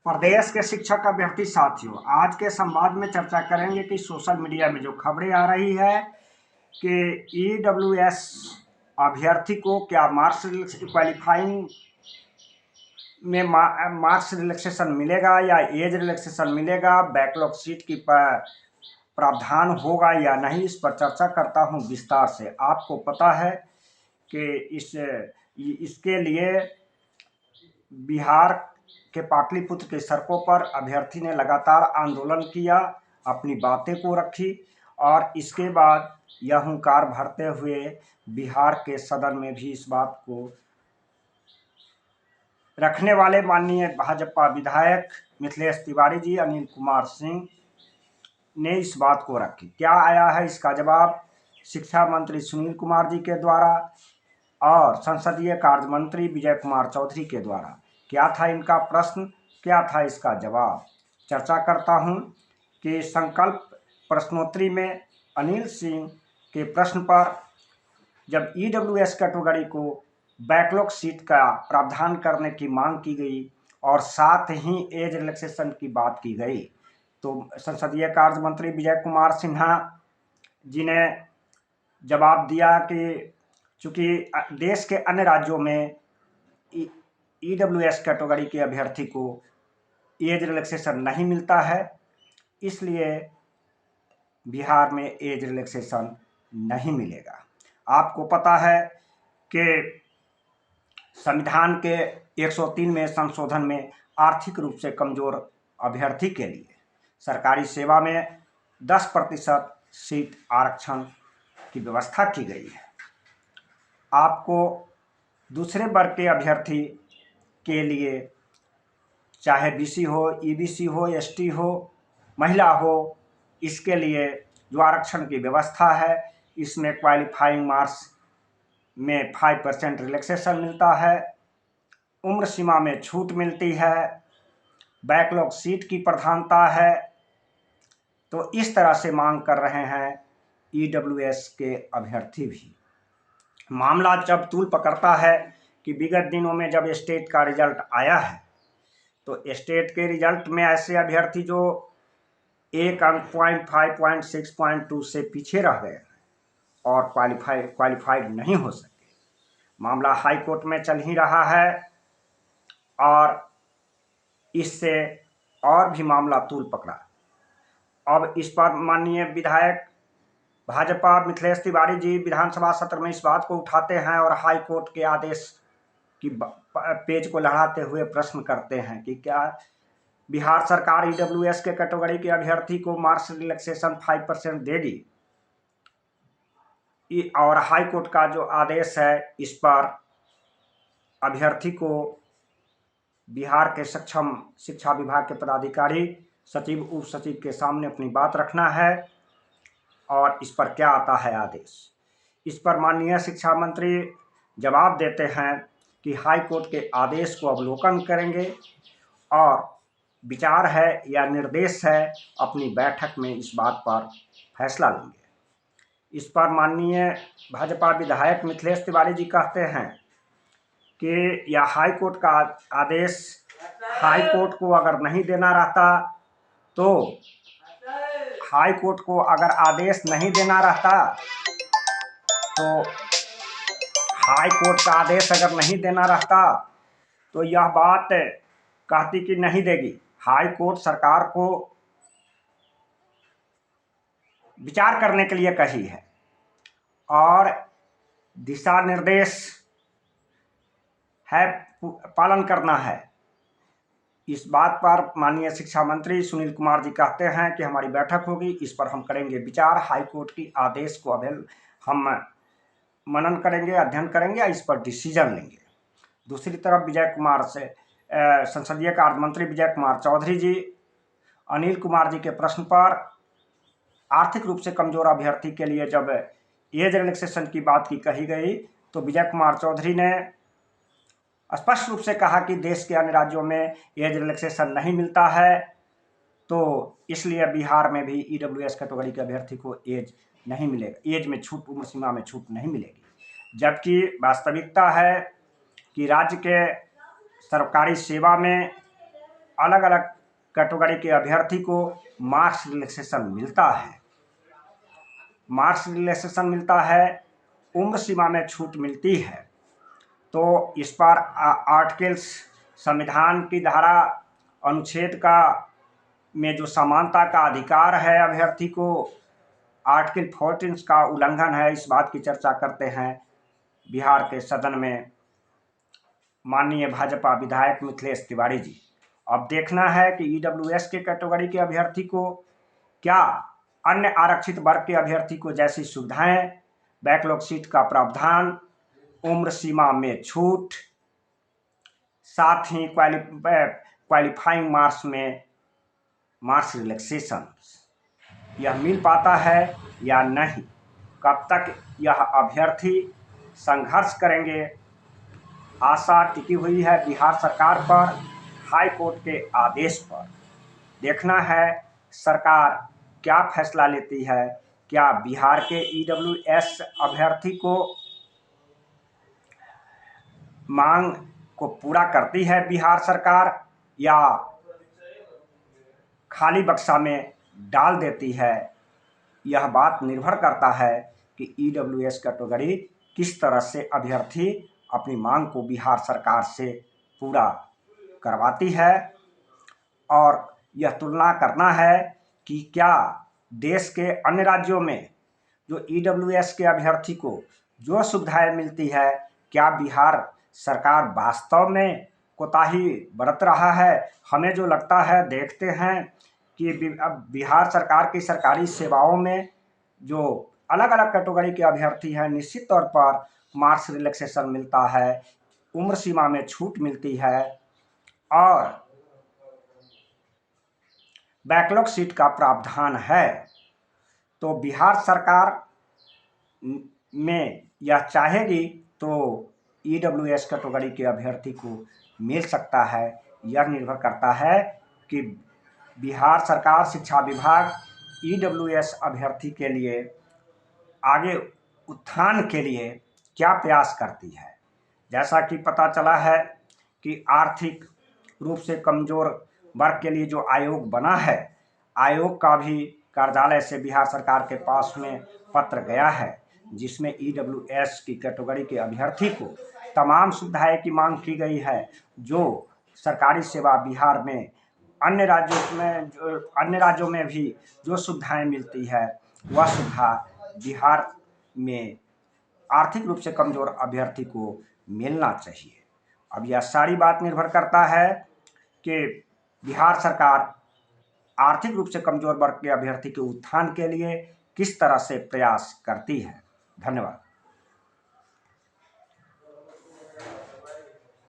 प्रदेश के शिक्षक अभ्यर्थी साथियों, आज के संवाद में चर्चा करेंगे कि सोशल मीडिया में जो खबरें आ रही है कि ईडब्ल्यूएस अभ्यर्थी को क्या मार्क्स क्वालिफाइंग में मार्क्स रिलैक्सेशन मिलेगा या एज रिलैक्सेशन मिलेगा, बैकलॉग सीट की प्रावधान होगा या नहीं, इस पर चर्चा करता हूं विस्तार से। आपको पता है कि इसके लिए बिहार के पाटलिपुत्र के सड़कों पर अभ्यर्थी ने लगातार आंदोलन किया, अपनी बातें को रखी और इसके बाद यह हुंकार भरते हुए बिहार के सदन में भी इस बात को रखने वाले माननीय भाजपा विधायक मिथिलेश तिवारी जी, अनिल कुमार सिंह ने इस बात को रखी। क्या आया है इसका जवाब शिक्षा मंत्री सुनील कुमार जी के द्वारा और संसदीय कार्य मंत्री विजय कुमार चौधरी के द्वारा। क्या था इनका प्रश्न, क्या था इसका जवाब, चर्चा करता हूं कि संकल्प प्रश्नोत्तरी में अनिल सिंह के प्रश्न पर जब ईडब्ल्यूएस कैटेगरी को बैकलॉग सीट का प्रावधान करने की मांग की गई और साथ ही एज रिलैक्सेशन की बात की गई, तो संसदीय कार्य मंत्री विजय कुमार सिन्हा जी ने जवाब दिया कि चूँकि देश के अन्य राज्यों में ईडब्ल्यूएस कैटेगरी के अभ्यर्थी को एज रिलैक्सेशन नहीं मिलता है, इसलिए बिहार में एज रिलैक्सेशन नहीं मिलेगा। आपको पता है कि संविधान के 103वें संशोधन में आर्थिक रूप से कमजोर अभ्यर्थी के लिए सरकारी सेवा में 10% सीट आरक्षण की व्यवस्था की गई है। आपको दूसरे वर्ग के अभ्यर्थी के लिए चाहे बीसी हो, ईबीसी हो, एसटी हो, महिला हो, इसके लिए जो आरक्षण की व्यवस्था है, इसमें क्वालिफाइंग मार्क्स में 5% रिलैक्सेशन मिलता है, उम्र सीमा में छूट मिलती है, बैकलॉग सीट की प्रधानता है। तो इस तरह से मांग कर रहे हैं ईडब्ल्यूएस के अभ्यर्थी भी। मामला जब तूल पकड़ता है कि विगत दिनों में जब स्टेट का रिजल्ट आया है, तो स्टेट के रिजल्ट में ऐसे अभ्यर्थी जो 1 अंक 0.5, 0.6, 0.2 से पीछे रह गए और क्वालिफाइड नहीं हो सके। मामला हाई कोर्ट में चल ही रहा है और इससे और भी मामला तूल पकड़ा। अब इस पर माननीय विधायक भाजपा मिथिलेश तिवारी जी विधानसभा सत्र में इस बात को उठाते हैं और हाई कोर्ट के आदेश की पेज को लहराते हुए प्रश्न करते हैं कि क्या बिहार सरकार ईडब्ल्यूएस के कैटेगरी के अभ्यर्थी को मार्क्स रिलैक्सेशन 5% देगी, और हाई कोर्ट का जो आदेश है इस पर अभ्यर्थी को बिहार के सक्षम शिक्षा विभाग के पदाधिकारी, सचिव, उप सचिव के सामने अपनी बात रखना है और इस पर क्या आता है आदेश। इस पर माननीय शिक्षा मंत्री जवाब देते हैं कि हाई कोर्ट के आदेश को अवलोकन करेंगे और विचार है या निर्देश है, अपनी बैठक में इस बात पर फैसला लेंगे। इस पर माननीय भाजपा विधायक मिथिलेश तिवारी जी कहते हैं कि यह हाई कोर्ट का आदेश हाई कोर्ट को अगर नहीं देना रहता, तो हाई कोर्ट को अगर आदेश नहीं देना रहता, तो हाई कोर्ट का आदेश अगर नहीं देना रहता तो यह बात कहती कि नहीं देगी। हाई कोर्ट सरकार को विचार करने के लिए कही है और दिशा निर्देश है, पालन करना है। इस बात पर माननीय शिक्षा मंत्री सुनील कुमार जी कहते हैं कि हमारी बैठक होगी, इस पर हम करेंगे विचार, हाई कोर्ट की आदेश को हम मनन करेंगे, अध्ययन करेंगे, इस पर डिसीजन लेंगे। दूसरी तरफ संसदीय कार्य मंत्री विजय कुमार चौधरी जी अनिल कुमार जी के प्रश्न पर आर्थिक रूप से कमजोर अभ्यर्थी के लिए जब एज रिलैक्सेशन की बात की कही गई, तो विजय कुमार चौधरी ने स्पष्ट रूप से कहा कि देश के अन्य राज्यों में एज रिलैक्सेशन नहीं मिलता है, तो इसलिए बिहार में भी ईडब्ल्यूएस कैटेगरी के अभ्यर्थी को एज नहीं मिलेगा, एज में छूट, उम्र सीमा में छूट नहीं मिलेगी। जबकि वास्तविकता है कि राज्य के सरकारी सेवा में अलग अलग कैटेगरी के अभ्यर्थी को मार्क्स रिलैक्सेशन मिलता है। मार्क्स रिलैक्सेशन मिलता है, उम्र सीमा में छूट मिलती है। तो इस पर आर्टिकल्स, संविधान की धारा अनुच्छेद का में जो समानता का अधिकार है अभ्यर्थी को, आर्टिकल 14 का उल्लंघन है, इस बात की चर्चा करते हैं बिहार के सदन में माननीय भाजपा विधायक मिथिलेश तिवारी जी। अब देखना है कि ईडब्ल्यूएस के कैटेगरी के अभ्यर्थी को क्या अन्य आरक्षित वर्ग के अभ्यर्थी को जैसी सुविधाएं, बैकलॉग सीट का प्रावधान, उम्र सीमा में छूट, साथ ही क्वालिफाइंग मार्क्स में मार्क्स रिलैक्सेशन यह मिल पाता है या नहीं, कब तक यह अभ्यर्थी संघर्ष करेंगे। आशा टिकी हुई है बिहार सरकार पर, हाई कोर्ट के आदेश पर। देखना है सरकार क्या फैसला लेती है। क्या बिहार के ईडब्ल्यूएस अभ्यर्थी को मांग को पूरा करती है बिहार सरकार, या खाली बक्सा में डाल देती है। यह बात निर्भर करता है कि ईडब्ल्यूएस कैटेगरी किस तरह से अभ्यर्थी अपनी मांग को बिहार सरकार से पूरा करवाती है। और यह तुलना करना है कि क्या देश के अन्य राज्यों में जो ईडब्ल्यूएस के अभ्यर्थी को जो सुविधाएं मिलती है, क्या बिहार सरकार वास्तव में कोताही बरत रहा है। हमें जो लगता है, देखते हैं कि अब बिहार सरकार की सरकारी सेवाओं में जो अलग अलग कैटेगरी के अभ्यर्थी हैं, निश्चित तौर पर मार्क्स रिलैक्सेशन मिलता है, उम्र सीमा में छूट मिलती है और बैकलॉग सीट का प्रावधान है। तो बिहार सरकार में यह चाहेगी तो ईडब्ल्यूएस कैटेगरी के अभ्यर्थी को मिल सकता है। यह निर्भर करता है कि बिहार सरकार, शिक्षा विभाग ईडब्ल्यूएस अभ्यर्थी के लिए आगे उत्थान के लिए क्या प्रयास करती है। जैसा कि पता चला है कि आर्थिक रूप से कमजोर वर्ग के लिए जो आयोग बना है, आयोग का भी कार्यालय से बिहार सरकार के पास में पत्र गया है, जिसमें ईडब्ल्यूएस की कैटेगरी के अभ्यर्थी को तमाम सुविधाएं की मांग की गई है। जो सरकारी सेवा बिहार में अन्य राज्यों में भी जो सुविधाएं मिलती है, वह सुविधा बिहार में आर्थिक रूप से कमजोर अभ्यर्थी को मिलना चाहिए। अब यह सारी बात निर्भर करता है कि बिहार सरकार आर्थिक रूप से कमजोर वर्ग के अभ्यर्थी के उत्थान के लिए किस तरह से प्रयास करती है। धन्यवाद।